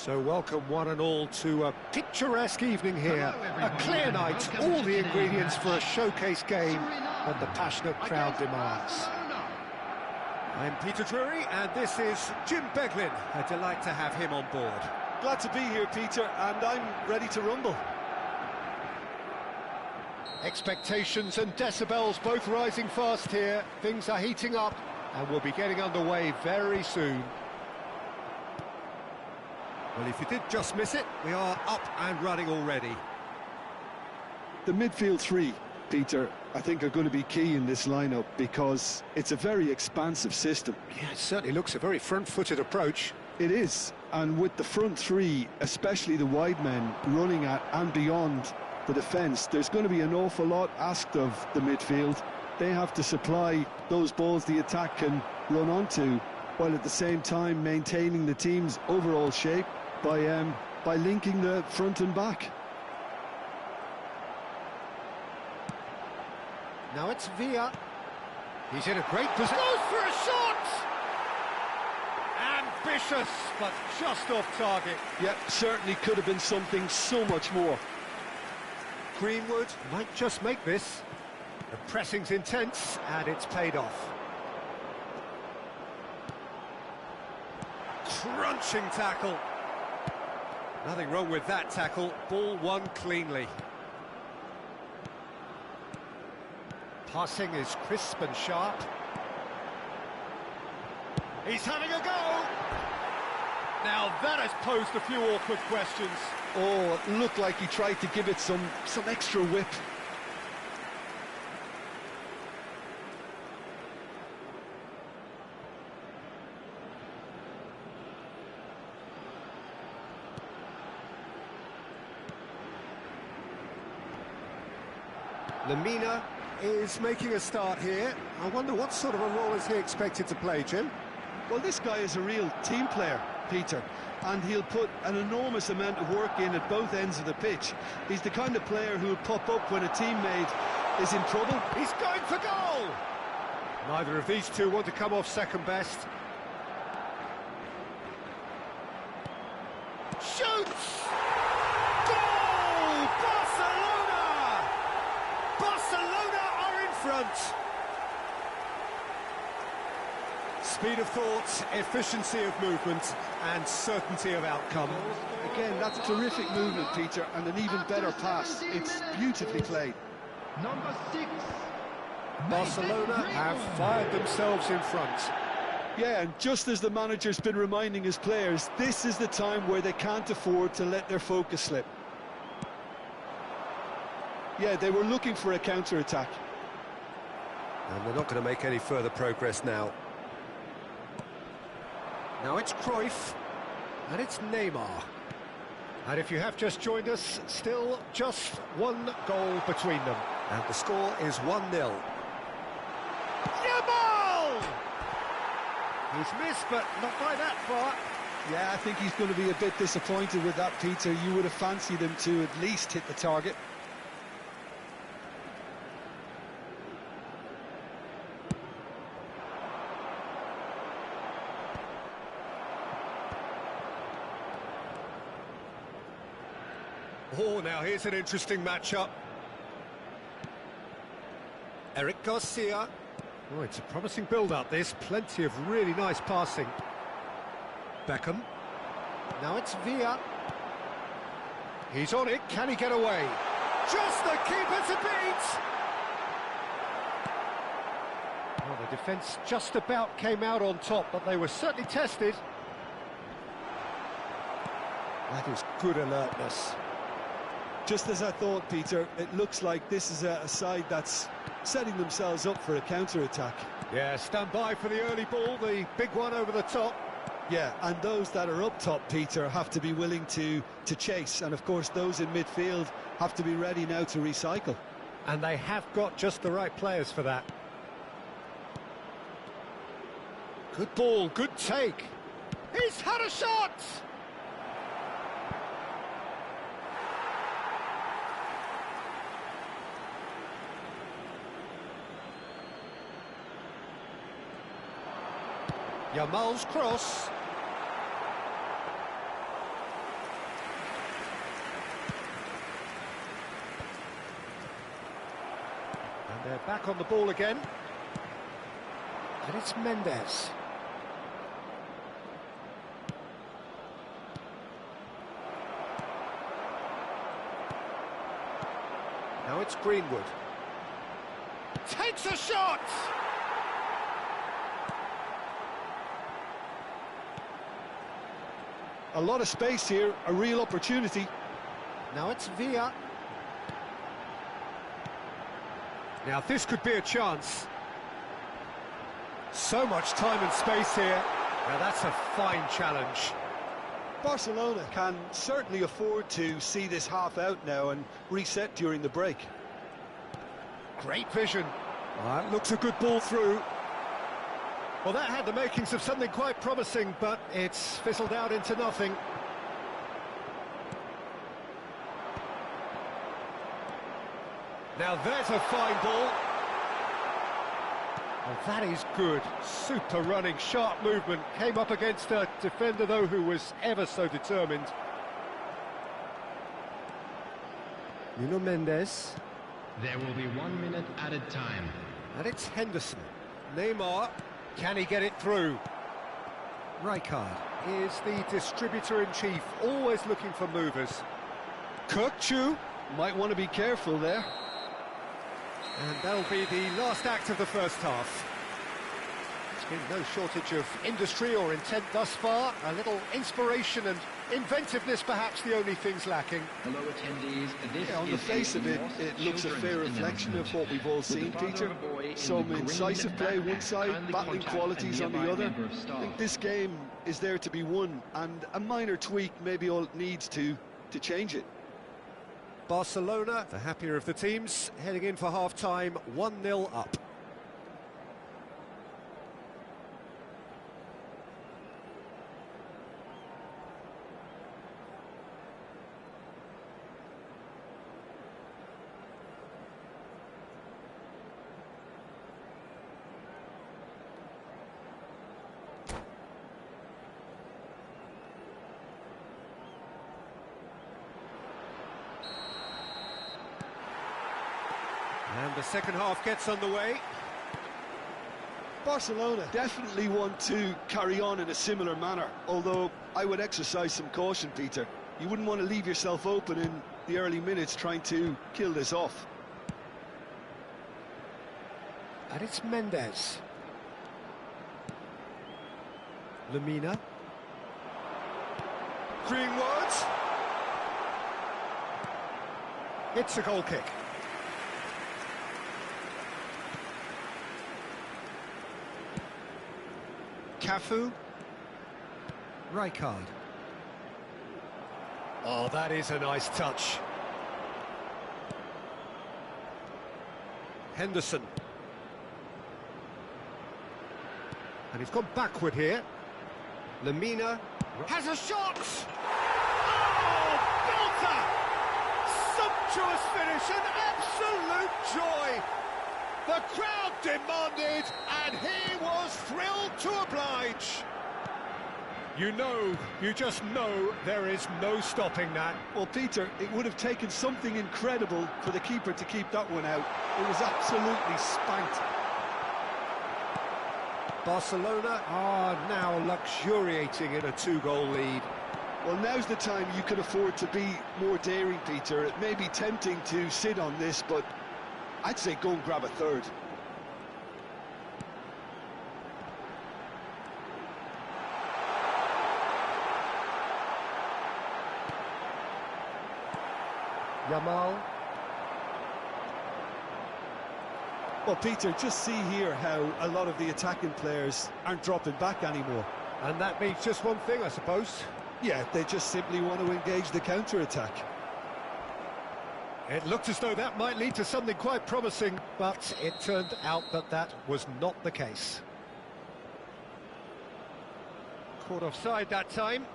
So welcome one and all to a picturesque evening here, a clear night, all the ingredients for a showcase game that the passionate crowd demands. I'm Peter Drury and this is Jim Beglin. A delight to have him on board. Glad to be here, Peter, and I'm ready to rumble. Expectations and decibels both rising fast here. Things are heating up and we'll be getting underway very soon. Well, if you did just miss it, we are up and running already. The midfield three, Peter, I think are going to be key in this lineup because it's a very expansive system. Yeah, it certainly looks a very front-footed approach. It is, and with the front three, especially the wide men, running at and beyond the defence, there's going to be an awful lot asked of the midfield. They have to supply those balls the attack can run onto, while at the same time maintaining the team's overall shape by linking the front and back. Now it's Villa. He's in a great position. Goes for a shot! Ambitious, but just off target. Yep, certainly could have been something so much more. Greenwood might just make this. The pressing's intense, and it's paid off. Crunching tackle. Nothing wrong with that tackle. Ball won cleanly. Passing is crisp and sharp. He's having a go! Now that has posed a few awkward questions. Oh, it looked like he tried to give it some extra whip. Lamina is making a start here. I wonder what sort of a role is he expected to play, Jim? Well, this guy is a real team player, Peter, and he'll put an enormous amount of work in at both ends of the pitch. He's the kind of player who'll pop up when a teammate is in trouble. He's going for goal! Neither of these two want to come off second best. Shoots! Goal! Barcelona! Barcelona are in front! Speed of thought, efficiency of movement, and certainty of outcome. Again, that's terrific movement, Peter, and an even better pass. It's beautifully played. Number 6. Barcelona have fired themselves in front. Yeah, and just as the manager's been reminding his players, this is the time where they can't afford to let their focus slip. Yeah, they were looking for a counter-attack. And they're not going to make any further progress now. Now it's Cruyff, and it's Neymar. And if you have just joined us, still just one goal between them. And the score is 1-0. Yamal! He's missed, but not by that far. Yeah, I think he's going to be a bit disappointed with that, Peter. You would have fancied him to at least hit the target. Oh, now here's an interesting matchup. Eric Garcia. Oh, it's a promising build-up, this. Plenty of really nice passing. Beckham. Now it's Villa. He's on it. Can he get away? Just the keeper to beat! Well, the defence just about came out on top, but they were certainly tested. That is good alertness. Just as I thought, Peter, it looks like this is a side that's setting themselves up for a counter-attack. Yeah, stand by for the early ball, the big one over the top. Yeah, and those that are up top, Peter, have to be willing to chase. And, of course, those in midfield have to be ready now to recycle. And they have got just the right players for that. Good ball, good take. He's had a shot! Yamal's cross. They're back on the ball again. And it's Mendes. Now it's Greenwood. Takes a shot! A lot of space here, a real opportunity. Now it's Villa. Now this could be a chance. So much time and space here. Now that's a fine challenge. Barcelona can certainly afford to see this half out now and reset during the break. Great vision. Well, that looks a good ball through. Well, that had the makings of something quite promising, but it's fizzled out into nothing. Now there's a fine ball. Well, that is good. Super running, sharp movement. Came up against a defender, though, who was ever so determined. Nuno Mendes. There will be 1 minute added time. And it's Henderson. Neymar. Can he get it through? Rijkaard is the distributor-in-chief, always looking for movers. Kirkchu might want to be careful there. And that'll be the last act of the first half. There's been no shortage of industry or intent thus far. A little inspiration and inventiveness, perhaps the only things lacking. Hello attendees, this On the face of it, it looks a fair reflection of what we've all seen, Peter. Some incisive play one side, battling qualities on the other. I think this game is there to be won, and a minor tweak maybe all it needs to change it. Barcelona, the happier of the teams, heading in for half-time, 1-0 up. And the second half gets underway. Barcelona definitely want to carry on in a similar manner, although I would exercise some caution, Peter. You wouldn't want to leave yourself open in the early minutes trying to kill this off. And it's Mendes. Lamina. Greenwood. It's a goal kick. Cafu. Rijkaard. Oh, that is a nice touch. Henderson. And he's gone backward here. Lamina has a shot! Oh, belter! Sumptuous finish, an absolute joy! The crowd demanded, and he was thrilled to oblige. You just know there is no stopping that. Well, Peter, it would have taken something incredible for the keeper to keep that one out. It was absolutely spanked. Barcelona are now luxuriating in a 2-goal lead. Well, now's the time you can afford to be more daring, Peter. It may be tempting to sit on this, but I'd say go and grab a third. Yamal. Well, Peter, just see here how a lot of the attacking players aren't dropping back anymore. And that means just one thing, I suppose. Yeah, they just simply want to engage the counter-attack. It looked as though that might lead to something quite promising, but it turned out that that was not the case. Caught offside that time.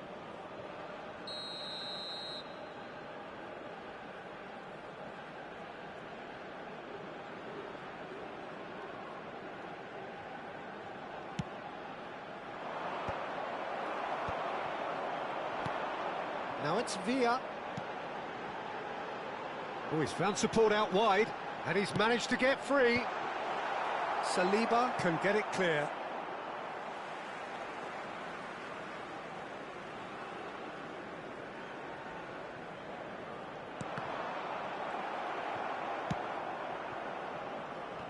Now it's Villa. Oh, he's found support out wide. And he's managed to get free. Saliba can get it clear.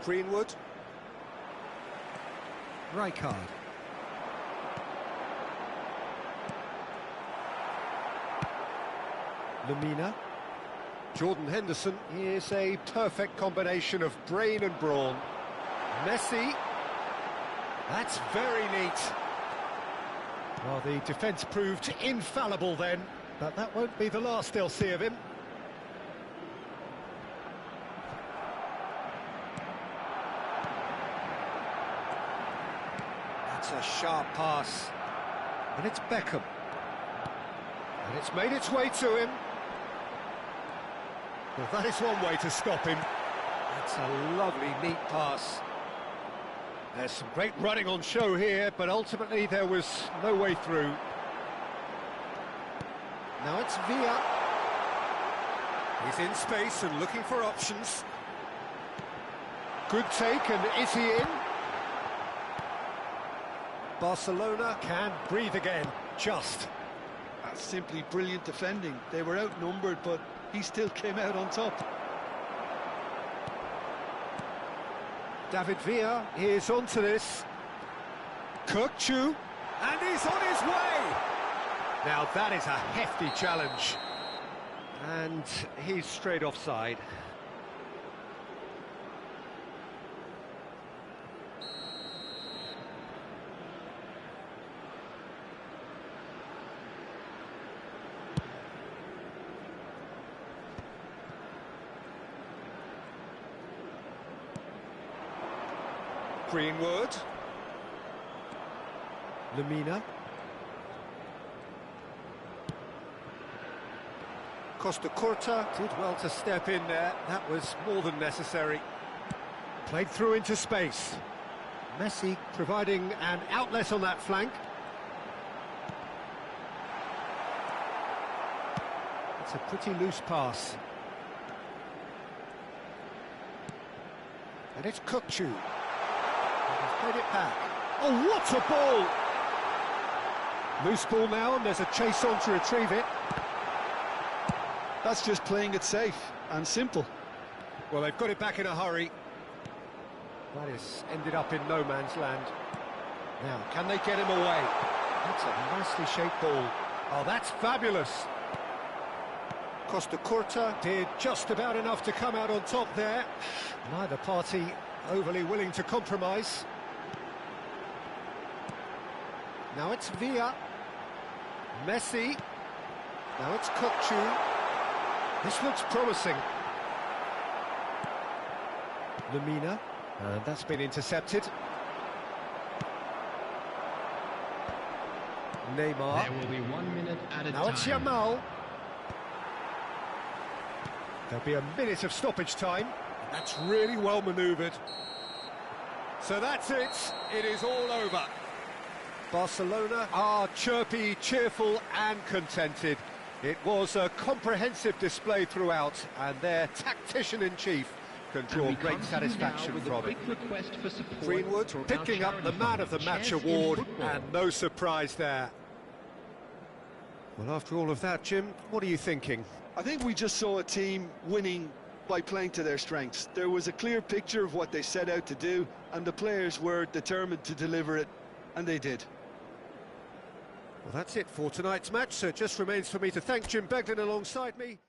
Greenwood. Rijkaard. Lemina. Jordan Henderson is a perfect combination of brain and brawn. Messi. That's very neat. Well, the defence proved infallible then, but that won't be the last they'll see of him. That's a sharp pass. And it's Beckham. And it's made its way to him. Well, that is one way to stop him. That's a lovely, neat pass. There's some great running on show here, but ultimately there was no way through. Now it's Villa. He's in space and looking for options. Good take, and is he in? Barcelona can breathe again, just. That's simply brilliant defending. They were outnumbered, but he still came out on top. David Villa is onto this. Kirkchu, and he's on his way! Now that is a hefty challenge. And he's straight offside. Greenwood. Lemina. Costa Curta did well to step in there. That was more than necessary. Played through into space. Messi providing an outlet on that flank. It's a pretty loose pass. And it's Kirkchu. Played it back. Oh, what a ball! Loose ball now, and there's a chase on to retrieve it. That's just playing it safe and simple. Well, they've got it back in a hurry. That has ended up in no man's land. Now, can they get him away? That's a nicely shaped ball. Oh, that's fabulous. Costa Curta did just about enough to come out on top there. Neither party overly willing to compromise. Now it's Villa. Messi. Now it's Kirkchu. This looks promising. Lemina. And that's been intercepted. Neymar. There will be 1 minute at a Now time. it's Yamal. There'll be a minute of stoppage time. That's really well manoeuvred. So that's it. It is all over. Barcelona are chirpy, cheerful and contented. It was a comprehensive display throughout, and their tactician-in-chief can draw great satisfaction from it. Greenwood picking up the Man of the Match award, and no surprise there. Well, after all of that, Jim, what are you thinking? I think we just saw a team winning by playing to their strengths. There was a clear picture of what they set out to do, and the players were determined to deliver it, and they did. Well, that's it for tonight's match, so it just remains for me to thank Jim Beglin alongside me.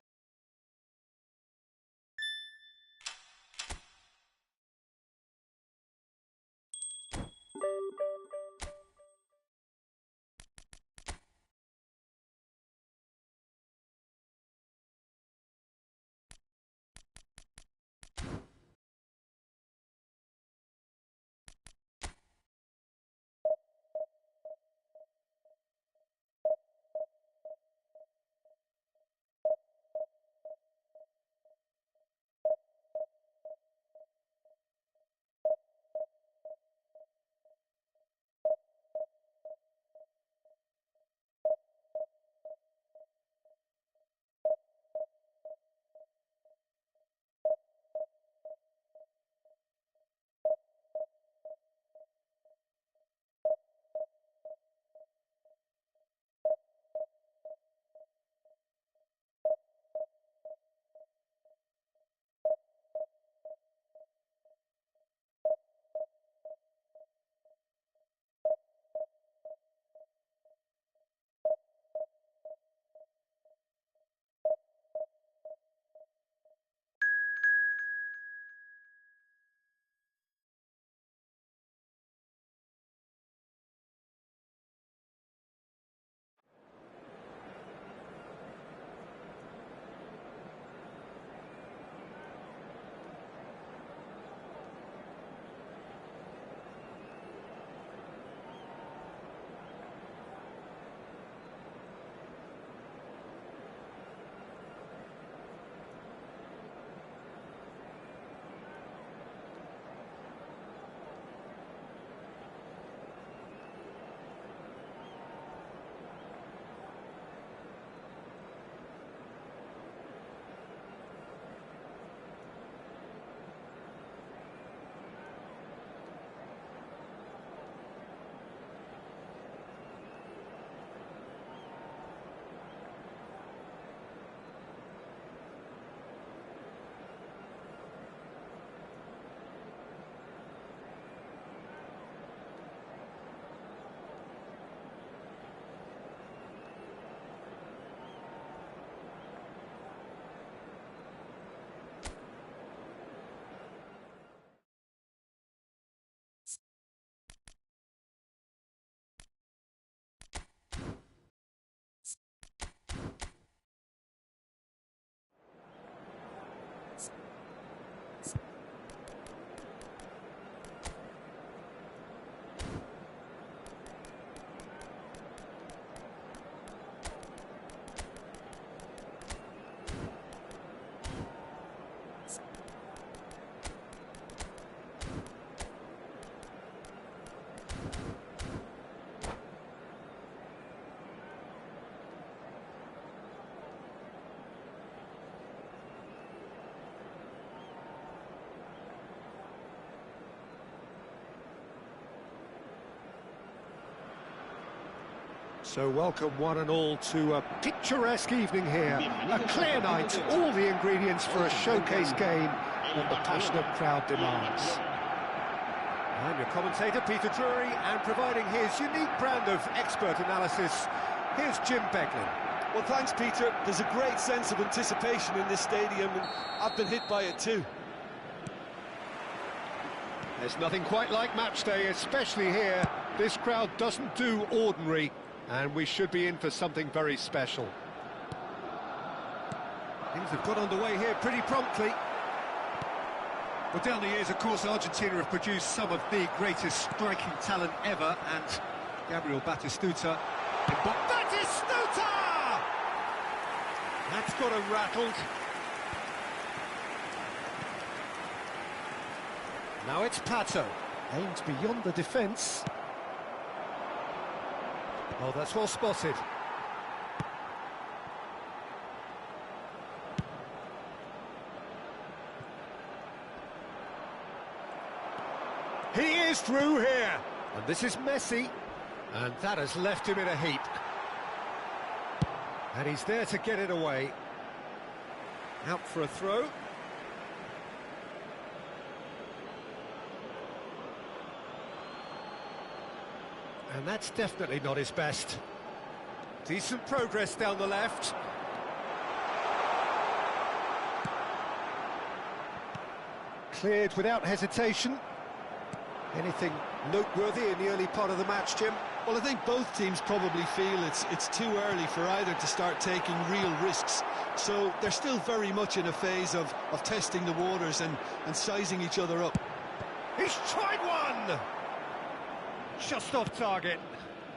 So welcome one and all to a picturesque evening here. A clear night, all the ingredients for a showcase game that the passionate crowd demands. I'm your commentator, Peter Drury, and providing his unique brand of expert analysis, here's Jim Beglin. Well, thanks, Peter. There's a great sense of anticipation in this stadium, and I've been hit by it too. There's nothing quite like match day, especially here. This crowd doesn't do ordinary, and we should be in for something very special. Things have got underway here pretty promptly. Well, down the years, of course, Argentina have produced some of the greatest striking talent ever, and Gabriel Batistuta... Batistuta! That's got him rattled. Now it's Pato. Aims beyond the defence. Oh, that's well spotted. He is through here. And this is Messi. And that has left him in a heap. And he's there to get it away. Out for a throw. And that's definitely not his best. Decent progress down the left. Cleared without hesitation. Anything noteworthy in the early part of the match, Jim? Well, I think both teams probably feel it's too early for either to start taking real risks. So they're still very much in a phase of testing the waters and sizing each other up. He's tried one! Just off target.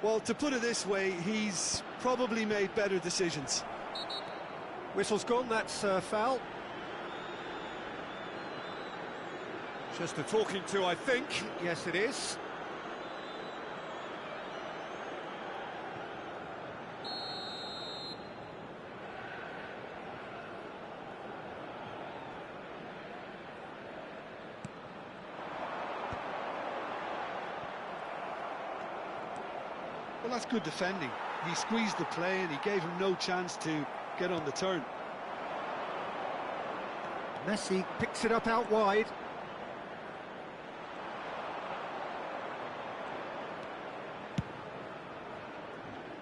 Well, to put it this way, he's probably made better decisions. Whistle's gone, that's foul. Just a talking to, I think. Yes, it is. Well, that's good defending. He squeezed the play and he gave him no chance to get on the turn. Messi picks it up out wide.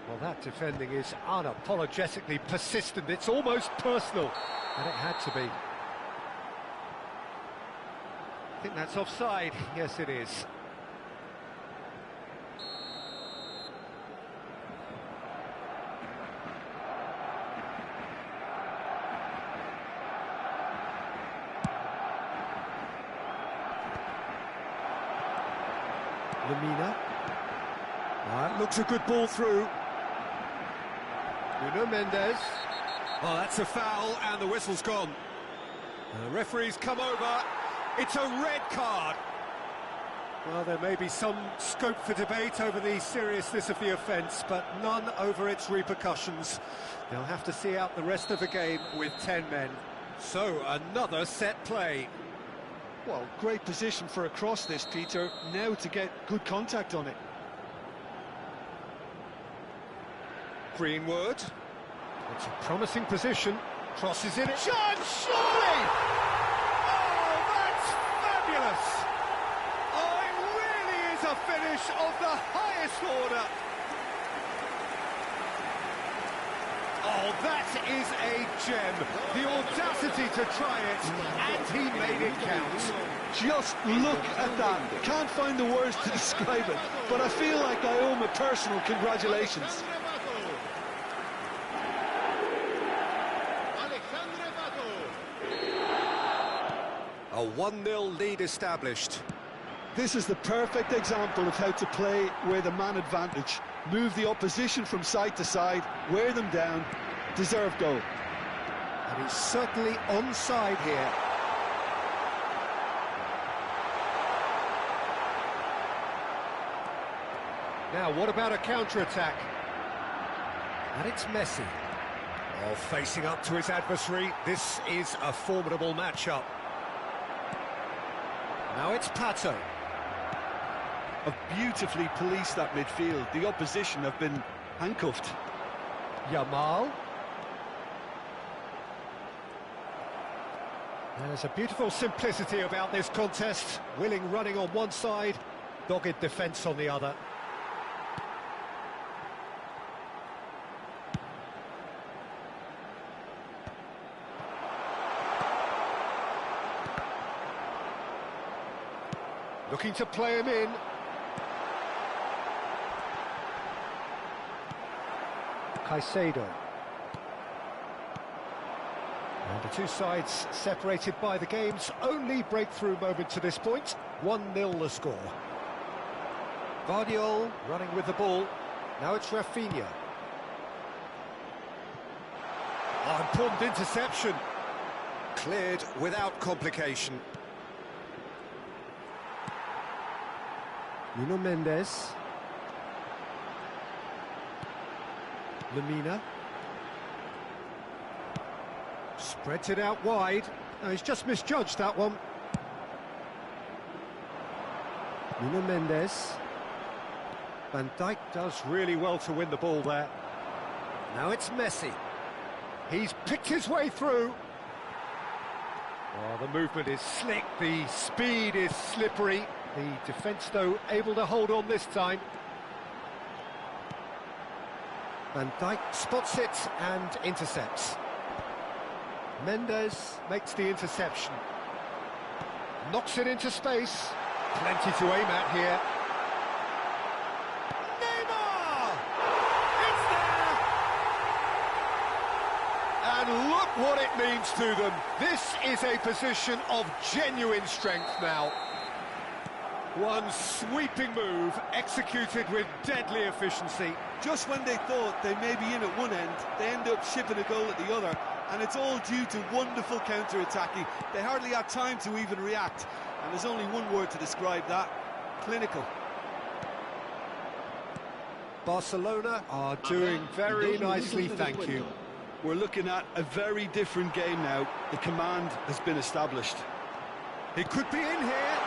Well, that defending is unapologetically persistent. It's almost personal, and it had to be. I think that's offside. Yes, it is. Lamina. That looks a good ball through. Nuno Mendes. Oh, that's a foul, and the whistle's gone. The referee's come over. It's a red card. Well, there may be some scope for debate over the seriousness of the offence, but none over its repercussions. They'll have to see out the rest of the game with 10 men. So, another set play. Well, great position for a cross this, Peter. Now to get good contact on it. Greenwood. It's a promising position. Crosses in it. Chance, surely! Oh, that's fabulous! Oh, it really is a finish of the highest order. Oh, that is a gem. The audacity to try it, and he made it count. Just look at that. Can't find the words to describe it, but I feel like I owe him a personal congratulations. A 1-0 lead established. This is the perfect example of how to play with a man advantage. Move the opposition from side to side, wear them down, deserve goal. And he's certainly onside here. Now, what about a counter-attack? And it's Messi. Oh, facing up to his adversary, this is a formidable matchup. Now it's Pato. Have beautifully policed that midfield. The opposition have been handcuffed. Yamal. There's a beautiful simplicity about this contest. Willing running on one side, dogged defence on the other. Looking to play him in. Caicedo. And the two sides separated by the game's only breakthrough moment to this point. 1-0 the score. Guardiola running with the ball. Now it's Rafinha. Oh, important interception. Cleared without complication. Nuno Mendes. Lemina. Spreads it out wide. No, he's just misjudged that one. Nuno Mendes. Van Dijk does really well to win the ball there. Now it's Messi. He's picked his way through. Oh, the movement is slick, the speed is slippery. The defence, though, able to hold on this time. Van Dijk spots it and intercepts. Mendes makes the interception. Knocks it into space. Plenty to aim at here. Neymar! It's there! And look what it means to them. This is a position of genuine strength now. One sweeping move, executed with deadly efficiency. Just when they thought they may be in at one end, they end up shipping a goal at the other, and it's all due to wonderful counter-attacking. They hardly had time to even react, and there's only one word to describe that: clinical. Barcelona are doing very nicely, thank you. We're looking at a very different game now. The command has been established. It could be in here.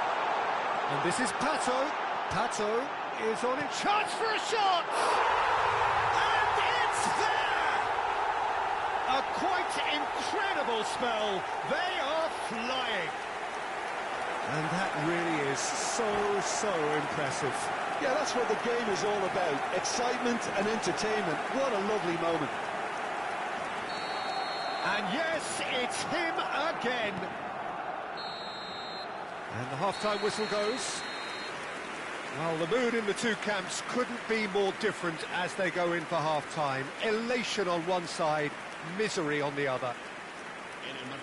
And this is Pato. Pato is on it. Chance for a shot! And it's there! A quite incredible spell. They are flying. And that really is so impressive. Yeah, that's what the game is all about. Excitement and entertainment. What a lovely moment. And yes, it's him again. And the half-time whistle goes. Well, the mood in the two camps couldn't be more different as they go in for half-time. Elation on one side, misery on the other.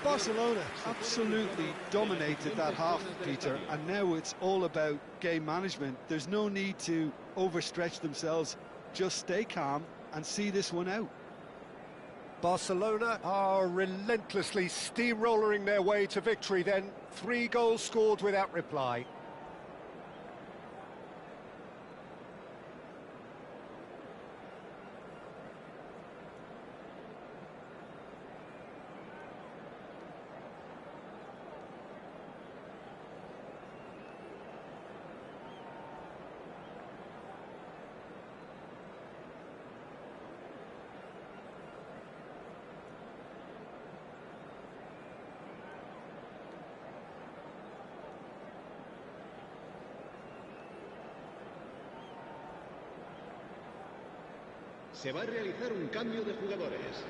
Barcelona absolutely dominated that half, Peter, and now it's all about game management. There's no need to overstretch themselves. Just stay calm and see this one out. Barcelona are relentlessly steamrolling their way to victory then. 3 goals scored without reply. Se va a realizar un cambio de jugadores.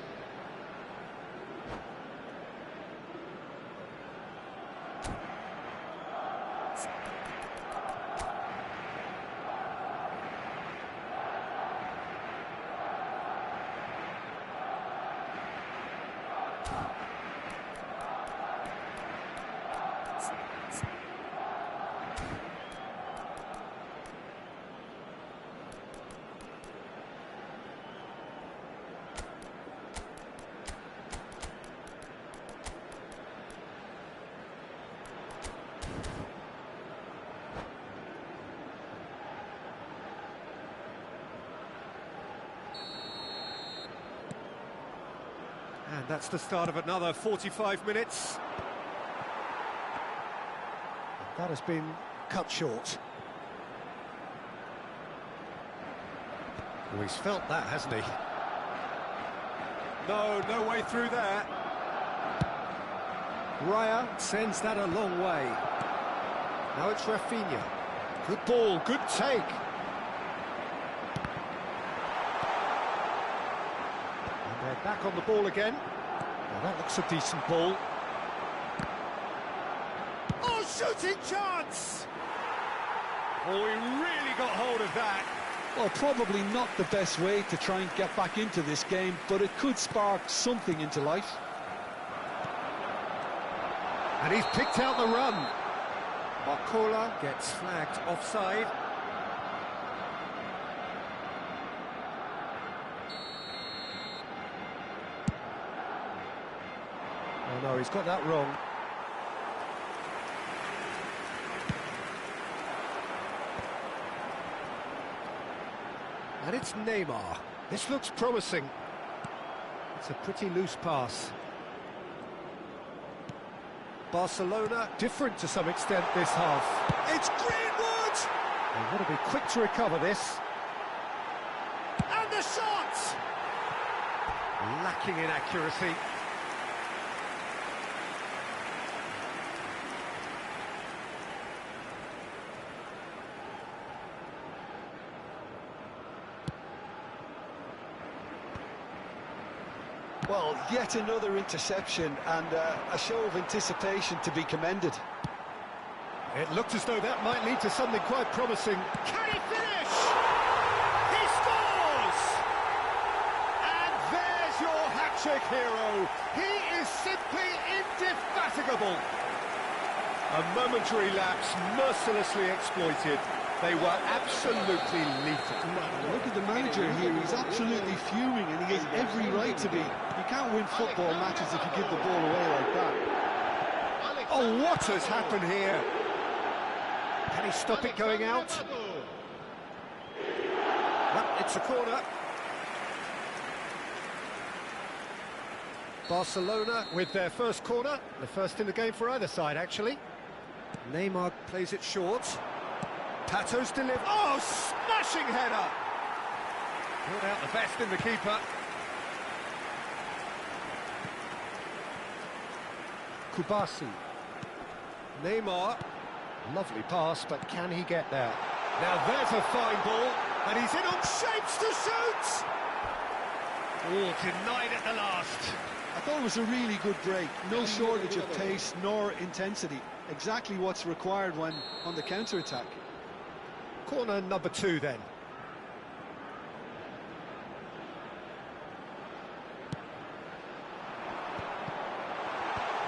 And that's the start of another 45 minutes. And that has been cut short. Well, he's felt that, hasn't he? No way through there. Raya sends that a long way. Now it's Rafinha. Good ball, good take. And they're back on the ball again. Well, that looks a decent ball. Oh, shooting chance! Oh, he really got hold of that. Well, probably not the best way to try and get back into this game, but it could spark something into life. And he's picked out the run. Barcola gets flagged offside. Oh no, he's got that wrong. And it's Neymar. This looks promising. It's a pretty loose pass. Barcelona, different to some extent this half. It's Greenwood! They want to be quick to recover this. And the shot! Lacking in accuracy. Well, yet another interception and a show of anticipation to be commended. It looked as though that might lead to something quite promising. Can he finish? He scores! And there's your hat-trick hero. He is simply indefatigable. A momentary lapse mercilessly exploited. They were absolutely lethal. Look at the manager here, he's absolutely fuming and he has every right to be. You can't win football matches if you give the ball away like that. Oh, what has happened here? Can he stop it going out? Well, it's a corner. Barcelona with their first corner, the first in the game for either side, actually. Neymar plays it short. Pato's delivered. Oh, smashing header! Brought out the best in the keeper. Kubasi. Neymar. Lovely pass, but can he get there? Now there's a fine ball, and he's in on shapes to shoot! Oh, denied at the last. I thought it was a really good break. No shortage of pace nor intensity. Exactly what's required when on the counter-attack. Corner number 2 then.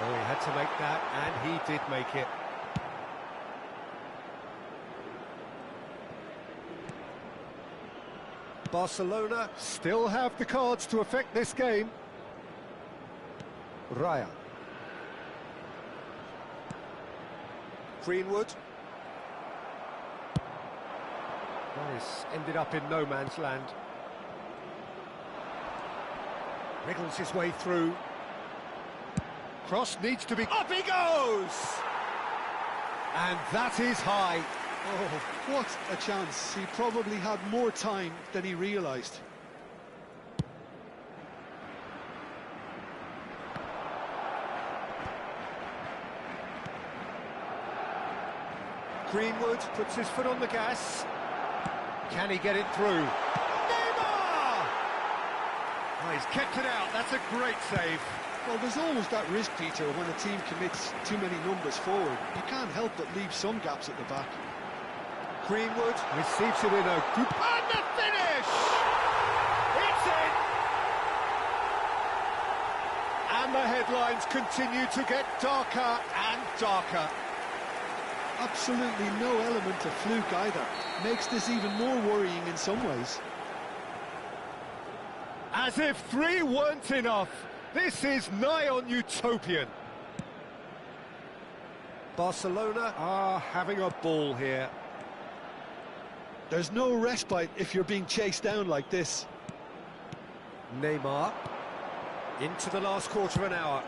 Oh, he had to make that, and he did make it. Barcelona still have the cards to affect this game. Raya. Greenwood. Nice. Ended up in no man's land. Wriggles his way through. Cross needs to be... Up he goes! And that is high. Oh, what a chance. He probably had more time than he realised. Greenwood puts his foot on the gas. Can he get it through? Neymar! Oh, he's kept it out. That's a great save. Well, there's always that risk, Peter, when a team commits too many numbers forward. You can't help but leave some gaps at the back. Greenwood receives it in a good... And the finish! It's in! And the headlines continue to get darker and darker. Absolutely no element of fluke either. Makes this even more worrying in some ways. As if 3 weren't enough, this is nigh on utopian. Barcelona are having a ball here. There's no respite if you're being chased down like this. Neymar. Into the last quarter of an hour.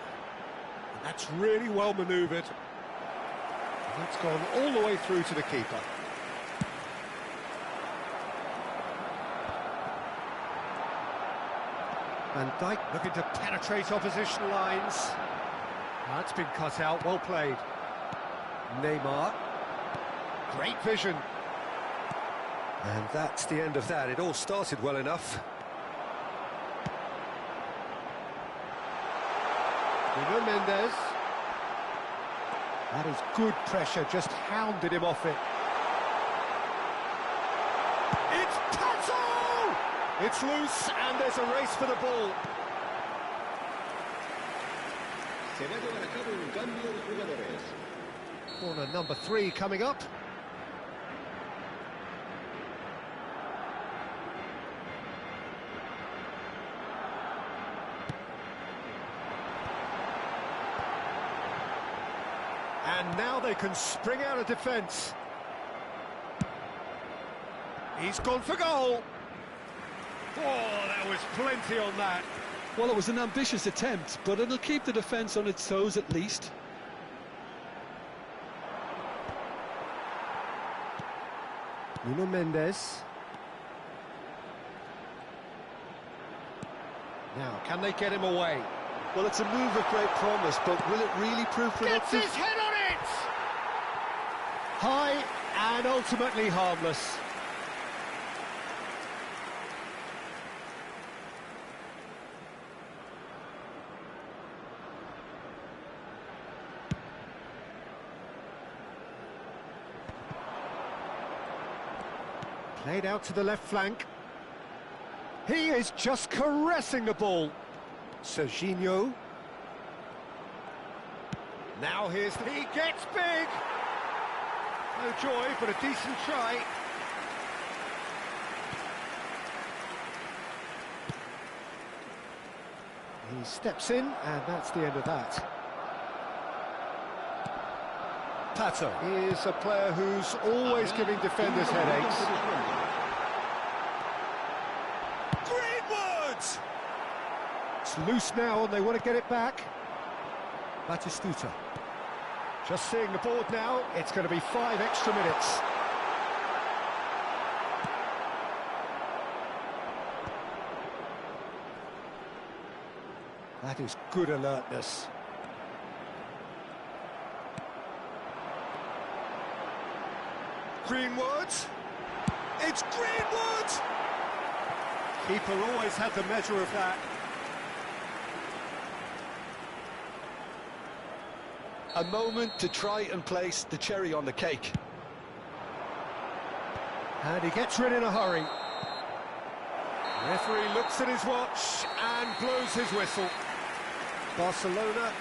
And that's really well manoeuvred. And it's gone all the way through to the keeper. Van Dijk looking to penetrate opposition lines. That's been cut out, well played. Neymar. Great vision. And that's the end of that. It all started well enough. Nuno Mendes. That is good pressure, just hounded him off it. It's Pato! It's loose, and there's a race for the ball. Se va a llevar a cabo un cambio de jugadores. Corner number 3 coming up. And now they can spring out of defence. He's gone for goal. Oh, there was plenty on that. Well, it was an ambitious attempt, but it'll keep the defence on its toes at least. Nuno Mendes. Now, can they get him away? Well, it's a move of great promise, but will it really prove Gets productive? his head on it! High and ultimately harmless. Played out to the left flank. He is just caressing the ball. Serginho. Now he gets big. No joy, but a decent try. He steps in, and that's the end of that. Pato is a player who's always giving defenders headaches. Greenwood! It's loose now, and they want to get it back. Batistuta. Just seeing the board now, it's going to be 5 extra minutes. That is good alertness. Greenwood. It's Greenwood! Keeper always had the measure of that. A moment to try and place the cherry on the cake. And he gets rid in a hurry. Referee looks at his watch and blows his whistle. Barcelona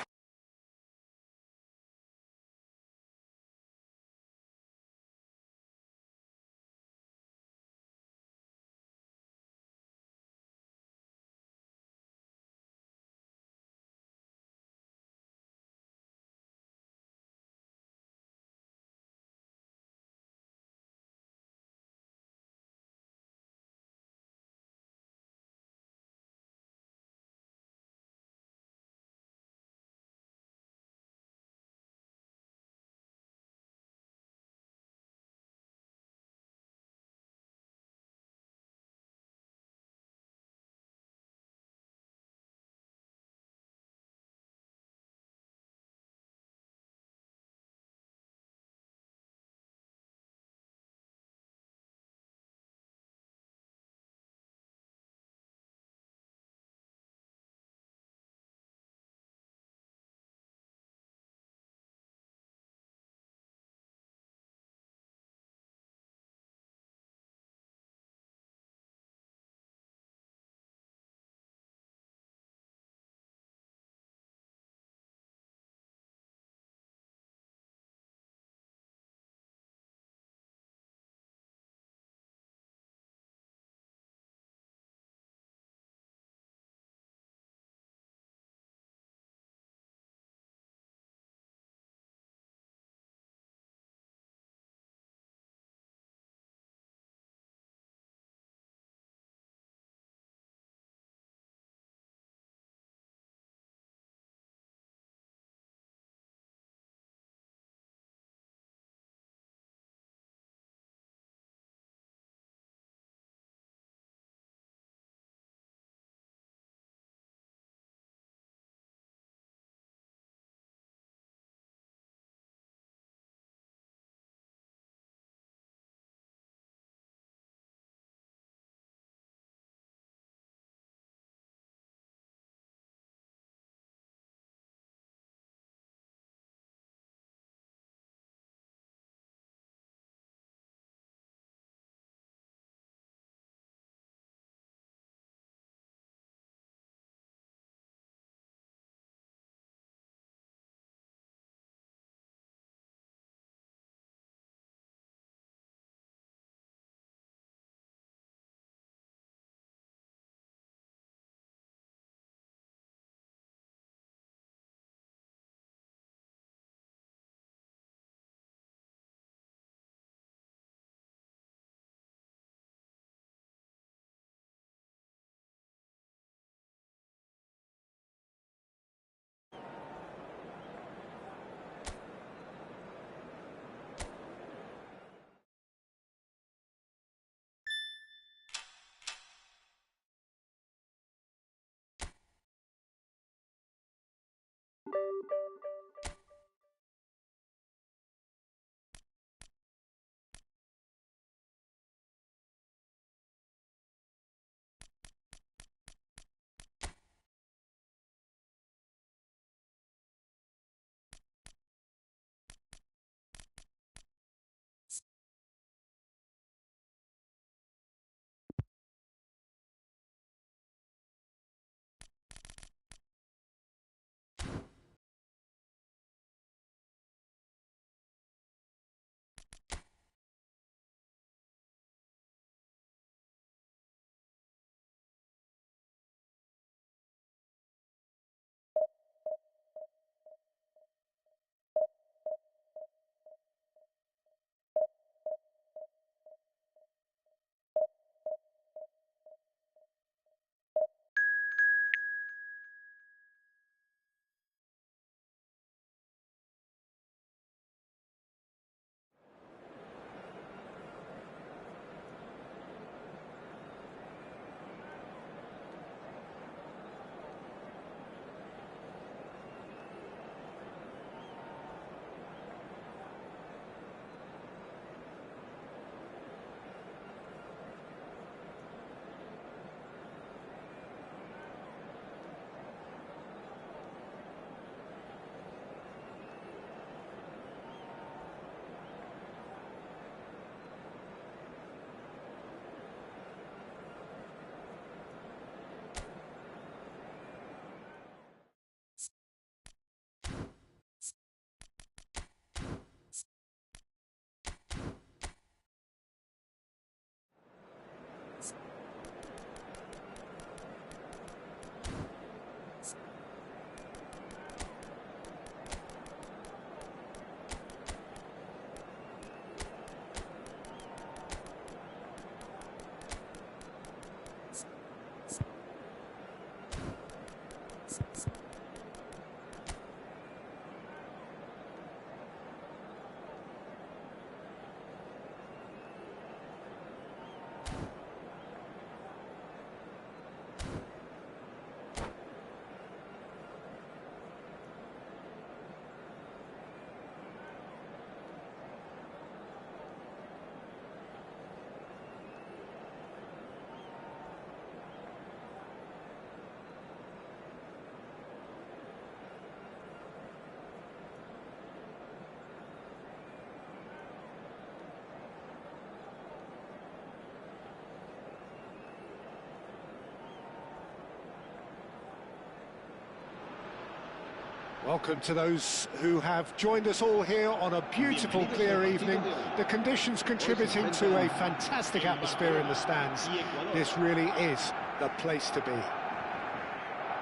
Welcome to those who have joined us all here on a beautiful, clear evening. The conditions contributing to a fantastic atmosphere in the stands. This really is the place to be.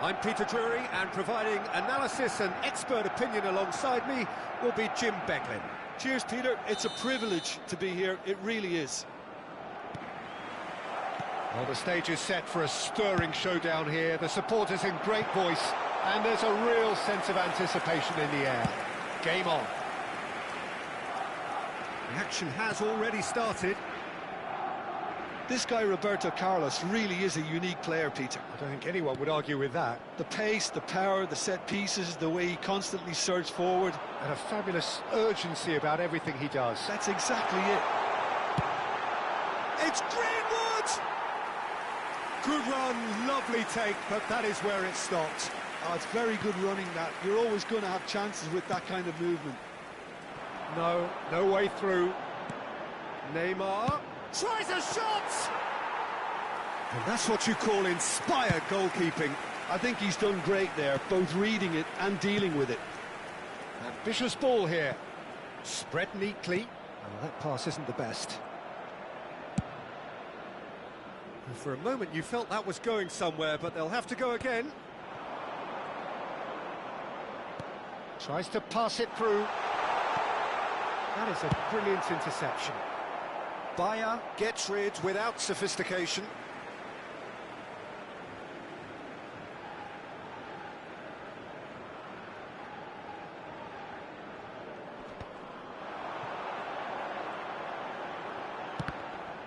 I'm Peter Drury, and providing analysis and expert opinion alongside me will be Jim Beglin. Cheers, Peter. It's a privilege to be here. It really is. Well, the stage is set for a stirring showdown here. The supporters in great voice, and there's a real sense of anticipation in the air. Game on. The action has already started. This guy, Roberto Carlos, really is a unique player, Peter. I don't think anyone would argue with that. The pace, the power, the set pieces, the way he constantly surges forward. And a fabulous urgency about everything he does. That's exactly it. It's Greenwood! Good run, lovely take, but that is where it stopped. Oh, it's very good running, that. You're always going to have chances with that kind of movement. No way through. Neymar tries a shot! And that's what you call inspired goalkeeping. I think he's done great there, both reading it and dealing with it. Ambitious ball here. Spread neatly. Oh, that pass isn't the best. And for a moment you felt that was going somewhere, but they'll have to go again. Tries to pass it through. That is a brilliant interception. Bayer gets rid without sophistication.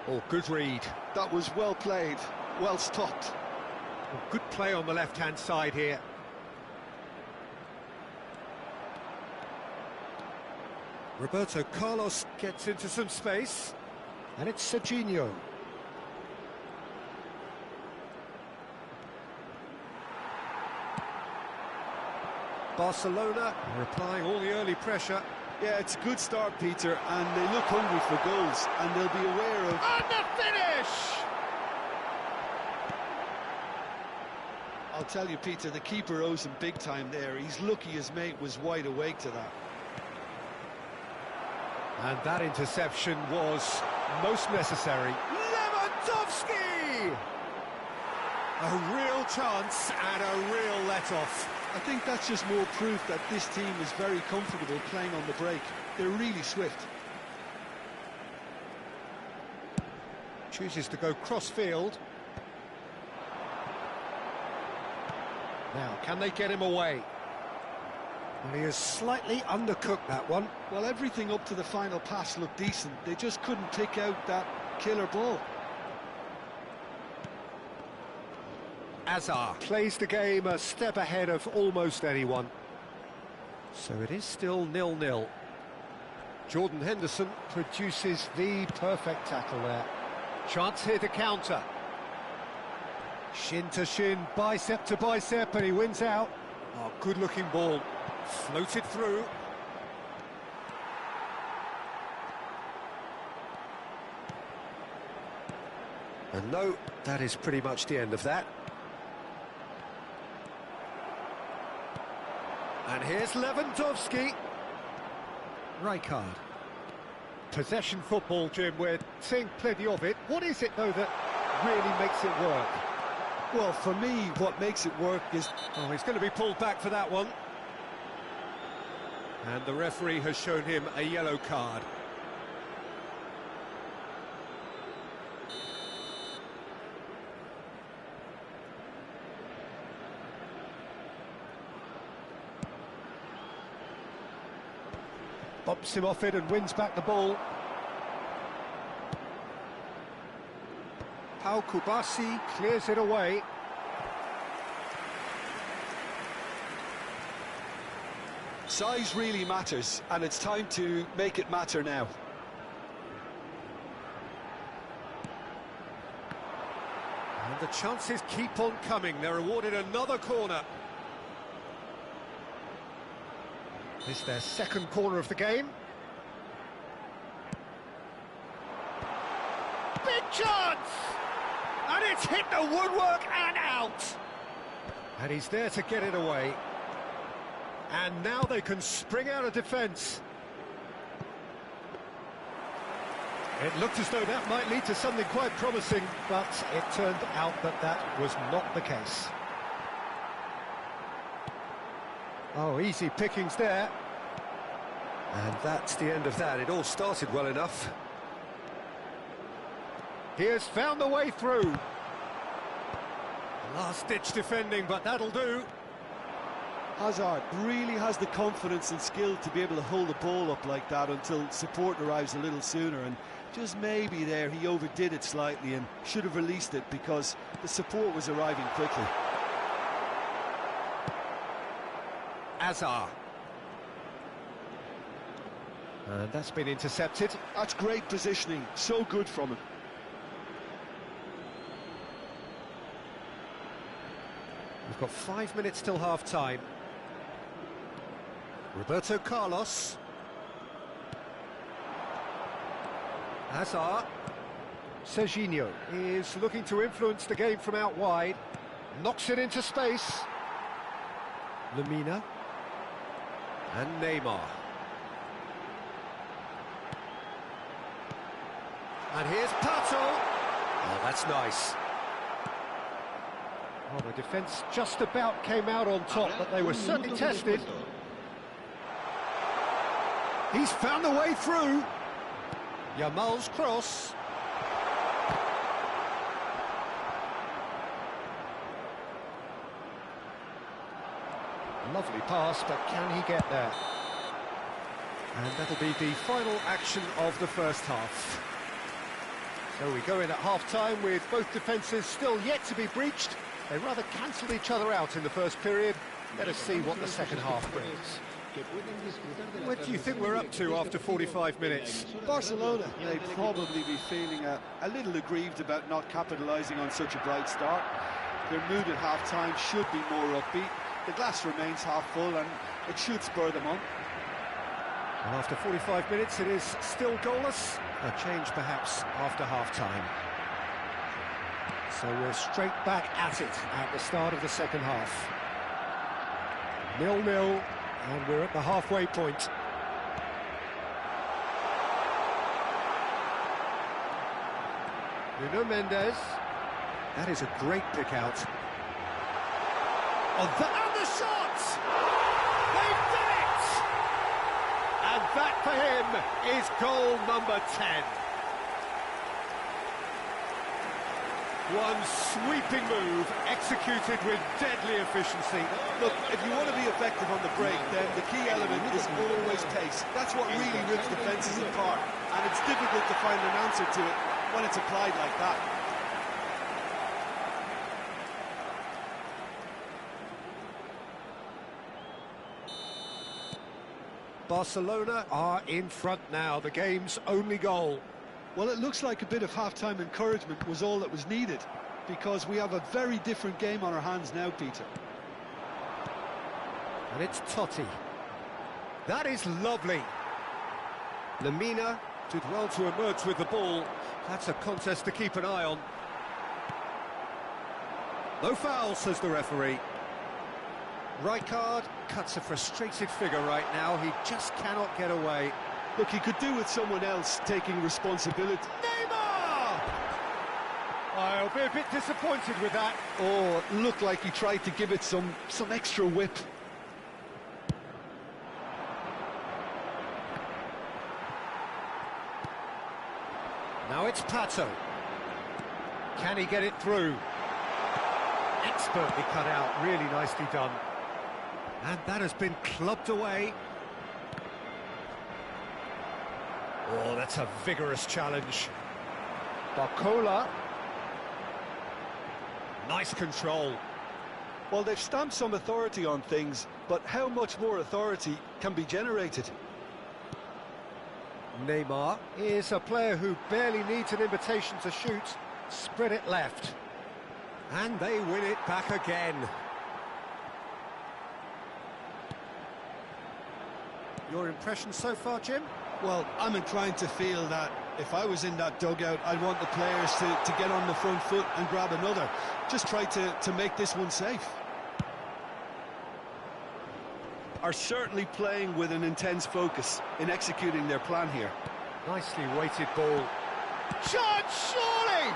Oh, good read. That was well played, well stopped. Oh, good play on the left-hand side here. Roberto Carlos gets into some space. And it's Serginho. Barcelona are applying all the early pressure. Yeah, it's a good start, Peter, and they look hungry for goals, and they'll be aware of... And the finish! I'll tell you, Peter, the keeper owes him big time there. He's lucky his mate was wide awake to that. And that interception was most necessary. Lewandowski! A real chance and a real let-off. I think that's just more proof that this team is very comfortable playing on the break. They're really swift. Chooses to go cross-field. Now, can they get him away? Well, he has slightly undercooked that one. Well, everything up to the final pass looked decent. They just couldn't pick out that killer ball. Azar plays the game a step ahead of almost anyone. So it is still 0-0. Jordan Henderson produces the perfect tackle there. Chance here to counter. Shin to shin, bicep to bicep, and he wins out. Oh, good-looking ball. Floated through. And no, that is pretty much the end of that. And here's Lewandowski. Rijkaard. Possession football, Jim, we're seeing plenty of it. What is it, though, that really makes it work? Well, for me, what makes it work is... Oh, he's going to be pulled back for that one. And the referee has shown him a yellow card. Bumps him off it and wins back the ball. Pau Kubasi clears it away. Size really matters, and it's time to make it matter now. And the chances keep on coming. They're awarded another corner. This is their second corner of the game. Big chance! And it's hit the woodwork and out! And he's there to get it away. And now they can spring out of defence. It looked as though that might lead to something quite promising, but it turned out that that was not the case. Oh, easy pickings there. And that's the end of that. It all started well enough. He has found the way through. Last-ditch defending, but that'll do. Hazard really has the confidence and skill to be able to hold the ball up like that until support arrives a little sooner, and just maybe there he overdid it slightly and should have released it because the support was arriving quickly. Azar. And that's been intercepted. That's great positioning, so good from him. We've got 5 minutes till half-time. Roberto Carlos. Hazard. Serginho is looking to influence the game from out wide. Knocks it into space. Lemina. And Neymar. And here's Pato. Oh, that's nice. Well, the defence just about came out on top, but they were certainly tested. He's found the way through. Yamal's cross. Lovely pass, but can he get there? And that'll be the final action of the first half. So we go in at half-time with both defences still yet to be breached. They rather cancelled each other out in the first period. Let us see what the second half brings. What do you think we're up to after 45 minutes? Barcelona, they'd probably be feeling a little aggrieved about not capitalising on such a bright start. Their mood at half-time should be more upbeat. The glass remains half full and it should spur them on. And after 45 minutes, it is still goalless. A change perhaps after half-time. So we're straight back at it at the start of the second half. 0-0, and we're at the halfway point. Nuno Mendes. That is a great pick out. Oh, and the shot! They've done it! And that for him is goal number 10. One sweeping move, executed with deadly efficiency. Look, if you want to be effective on the break, then the key element is always pace. That's what really rips defences apart, and it's difficult to find an answer to it when it's applied like that. Barcelona are in front now, the game's only goal. Well, it looks like a bit of half-time encouragement was all that was needed, because we have a very different game on our hands now, Peter. And it's Totti. That is lovely. Lemina did well to emerge with the ball. That's a contest to keep an eye on. No foul, says the referee. Rijkaard cuts a frustrated figure right now. He just cannot get away. Look, he could do with someone else taking responsibility. Neymar! I'll be a bit disappointed with that. Oh, it looked like he tried to give it some extra whip. Now it's Pato. Can he get it through? Expertly cut out, really nicely done. And that has been clubbed away. Oh, that's a vigorous challenge. Barcola. Nice control. Well, they've stamped some authority on things, but how much more authority can be generated? Neymar is a player who barely needs an invitation to shoot. Spread it left. And they win it back again. Your impression so far, Jim? Well, I'm inclined to feel that if I was in that dugout, I'd want the players to get on the front foot and grab another. Just try to make this one safe. are certainly playing with an intense focus in executing their plan here. Nicely weighted ball. Chance, surely!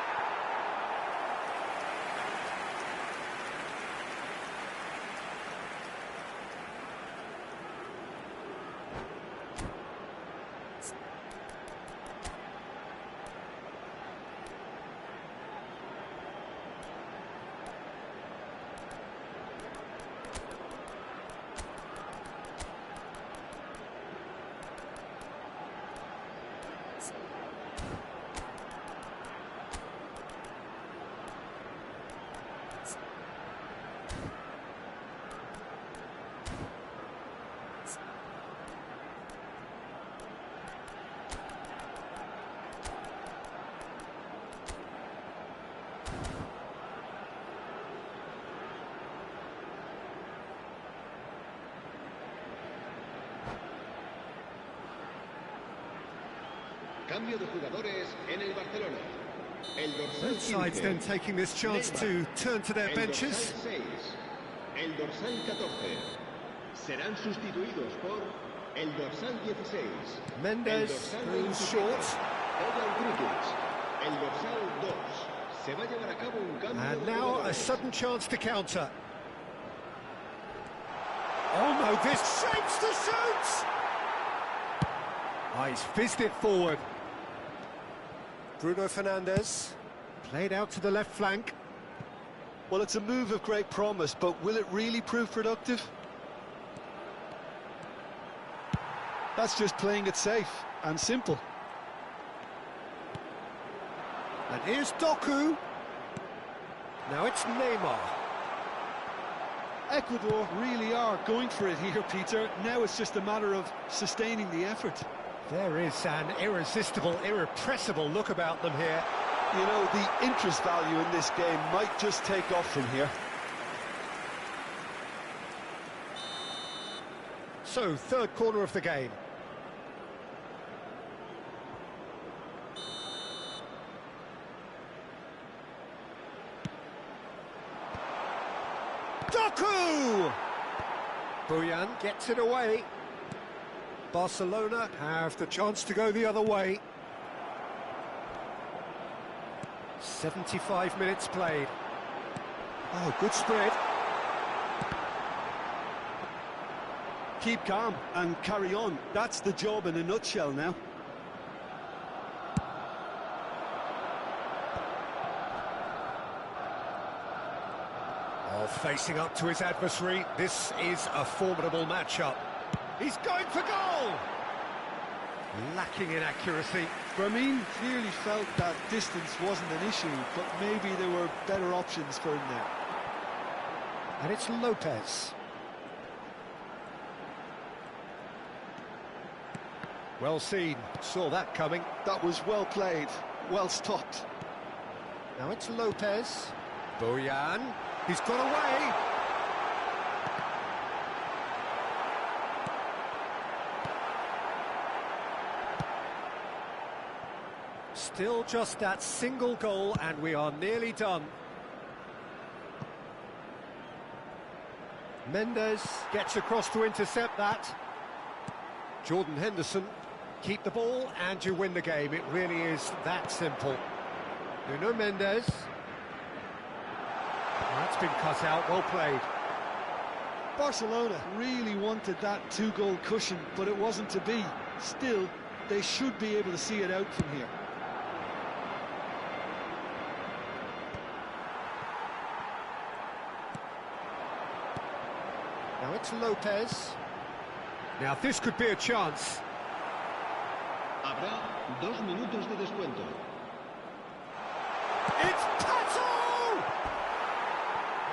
Cambio de jugadores en el Barcelona. El dorsal Both sides 15. then taking this chance to turn to their benches. El dorsal 14. Serán sustituidos por el dorsal 16. Mendes goes short. El dorsal 2. Se va a llevar a cabo un cambio And de now a jugadores. sudden chance to counter. Oh no, this shapes the shoot! Oh, he's fizzed it forward. Bruno Fernandes, played out to the left flank. Well, it's a move of great promise, but will it really prove productive? That's just playing it safe and simple. And here's Doku. Now it's Neymar. Ecuador really are going for it here, Peter. Now it's just a matter of sustaining the effort. There is an irresistible, irrepressible look about them here. You know, the interest value in this game might just take off from here. So, third corner of the game. Doku! Bojan gets it away. Barcelona have the chance to go the other way. 75 minutes played. Oh, good spread. Keep calm and carry on. That's the job in a nutshell now. Oh, facing up to his adversary. This is a formidable matchup. He's going for goal! Lacking in accuracy. Ramin clearly felt that distance wasn't an issue, but maybe there were better options for him there. And it's Lopez. Well seen, saw that coming. That was well played, well stopped. Now it's Lopez. Bojan, he's got away. Still just that single goal and we are nearly done. Mendes gets across to intercept that. Jordan Henderson, keep the ball and you win the game. It really is that simple. Nuno Mendes. That's been cut out, well played. Barcelona really wanted that two-goal cushion, but it wasn't to be. Still, they should be able to see it out from here. Now it's Lopez. Now this could be a chance. Habrá 2 minutos de descuento. It's Pato!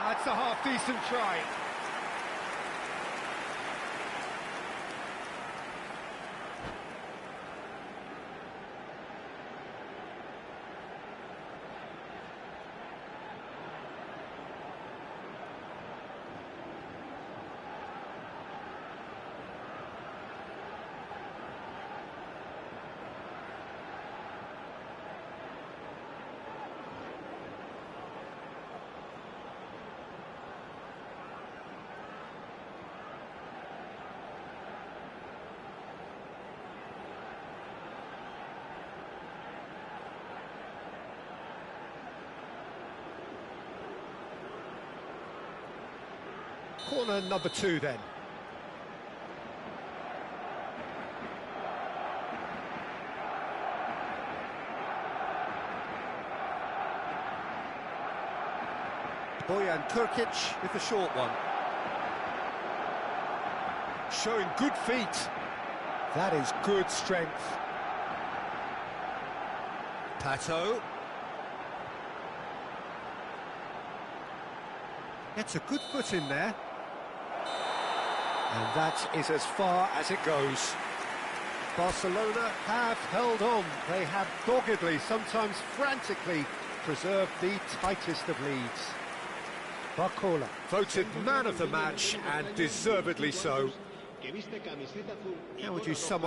That's a half-decent try. Corner number 2 then. Bojan Krkić with the short one. Showing good feet. That is good strength. Pato. Gets a good foot in there. And that is as far as it goes. Barcelona have held on. They have doggedly, sometimes frantically, preserved the tightest of leads. Barcola, voted man of the match, and deservedly so. How would you sum up